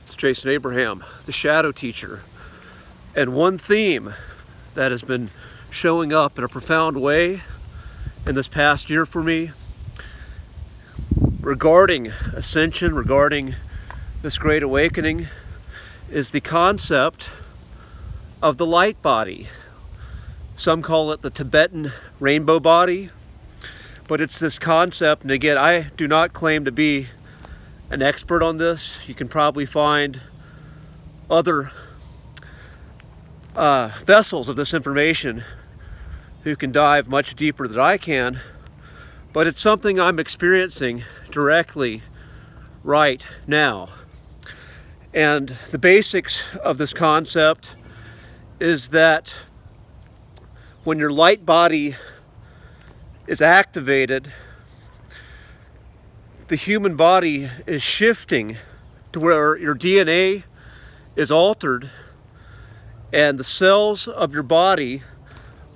It's Jason Abraham, the Shadow Teacher. And one theme that has been showing up in a profound way in this past year for me regarding ascension, regarding this great awakening, is the concept of the light body. Some call it the Tibetan rainbow body, but it's this concept, and again, I do not claim to be an expert on this. You can probably find other vessels of this information who can dive much deeper than I can, but it's something I'm experiencing directly right now. And the basics of this concept is that when your light body is activated, the human body is shifting to where your DNA is altered and the cells of your body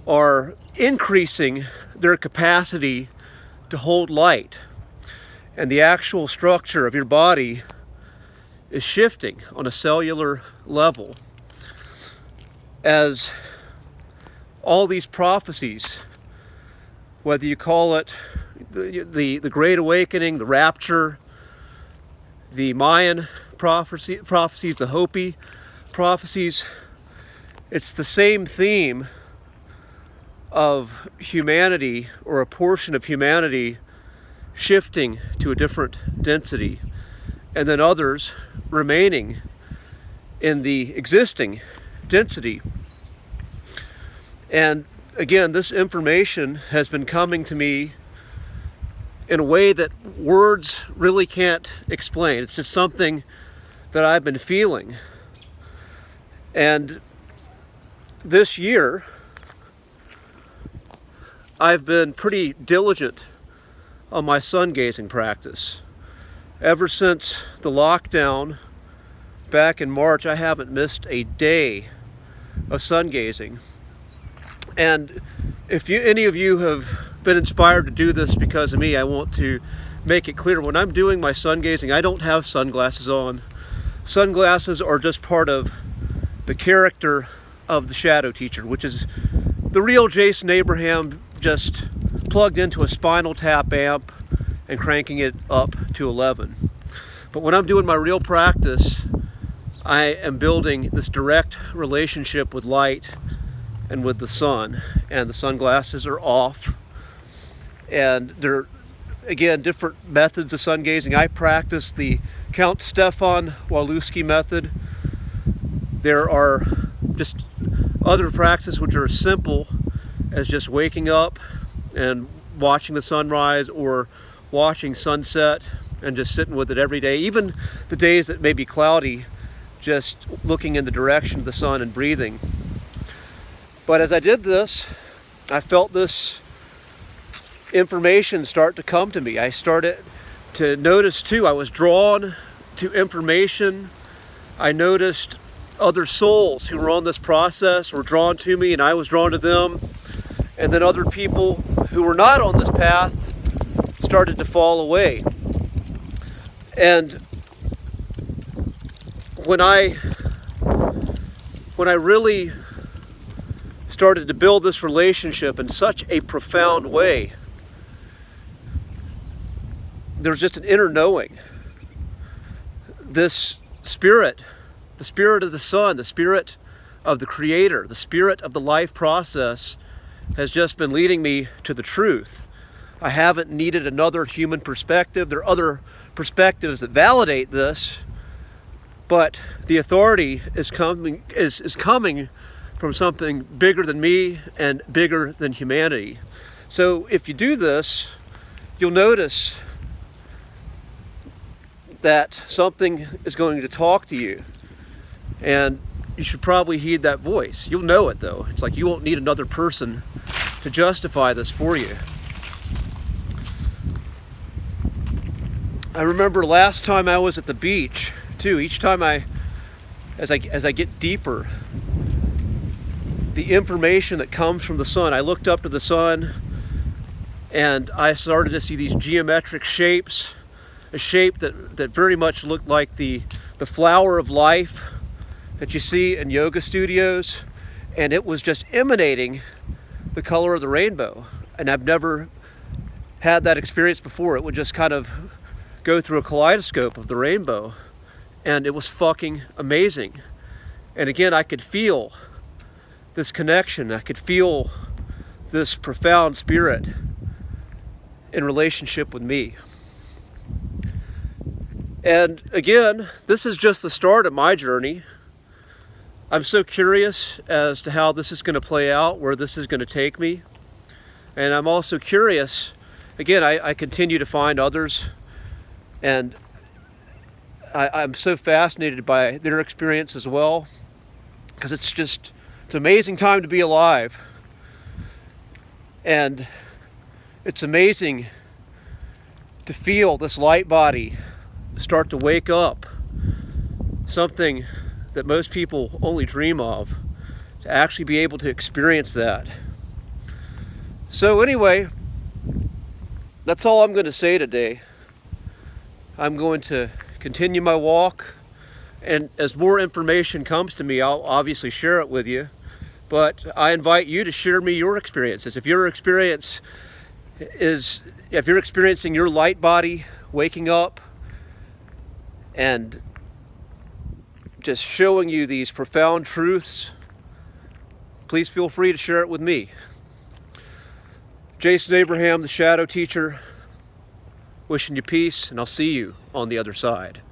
are increasing their capacity to hold light. And the actual structure of your body is shifting on a cellular level as all these prophecies, whether you call it the Great Awakening, the Rapture, the Mayan prophecies, the Hopi prophecies, it's the same theme of humanity, or a portion of humanity, shifting to a different density, and then others remaining in the existing density. And again, this information has been coming to me in a way that words really can't explain. It's just something that I've been feeling. And this year, I've been pretty diligent on my sun gazing practice. Ever since the lockdown back in March, I haven't missed a day of sun gazing. And if any of you have been inspired to do this because of me, I want to make it clear, when I'm doing my sun gazing, I don't have sunglasses on. Sunglasses are just part of the character of the Shadow Teacher, which is the real Jason Abraham, just plugged into a spinal tap amp and cranking it up to 11. But when I'm doing my real practice, I am building this direct relationship with light and with the sun, and the sunglasses are off. And there, again, different methods of sun gazing. I practice the Count Stefan Waloski method. There are just other practices which are as simple as just waking up and watching the sunrise or watching sunset and just sitting with it every day. Even the days that may be cloudy, just looking in the direction of the sun and breathing. But as I did this, I felt this information start to come to me. I started to notice too, I was drawn to information. I noticed other souls who were on this process were drawn to me, and I was drawn to them. And then other people who were not on this path started to fall away. And when I really started to build this relationship in such a profound way, there's just an inner knowing. This spirit, the spirit of the sun, the spirit of the Creator, the spirit of the life process has just been leading me to the truth. I haven't needed another human perspective. There are other perspectives that validate this, but the authority is coming from something bigger than me and bigger than humanity. So if you do this, you'll notice that something is going to talk to you, and you should probably heed that voice. You'll know it though. It's like you won't need another person to justify this for you. I remember last time I was at the beach too. Each time as I get deeper, the information that comes from the sun, I looked up to the sun and I started to see these geometric shapes, a shape that very much looked like the the flower of life that you see in yoga studios, and it was just emanating the color of the rainbow. And I've never had that experience before. It would just kind of go through a kaleidoscope of the rainbow, and it was fucking amazing. And again, I could feel this connection. I could feel this profound spirit in relationship with me. And again, this is just the start of my journey. I'm so curious as to how this is going to play out, where this is going to take me. And I'm also curious, again, I continue to find others, and I'm so fascinated by their experience as well, because it's an amazing time to be alive. And it's amazing to feel this light body start to wake up, something that most people only dream of, to actually be able to experience that. So anyway, that's all I'm going to say today. I'm going to continue my walk, and as more information comes to me, I'll obviously share it with you. But I invite you to share me your experiences. If you're experiencing your light body waking up and just showing you these profound truths, please feel free to share it with me. Jason Abraham, the Shadow Teacher, wishing you peace, and I'll see you on the other side.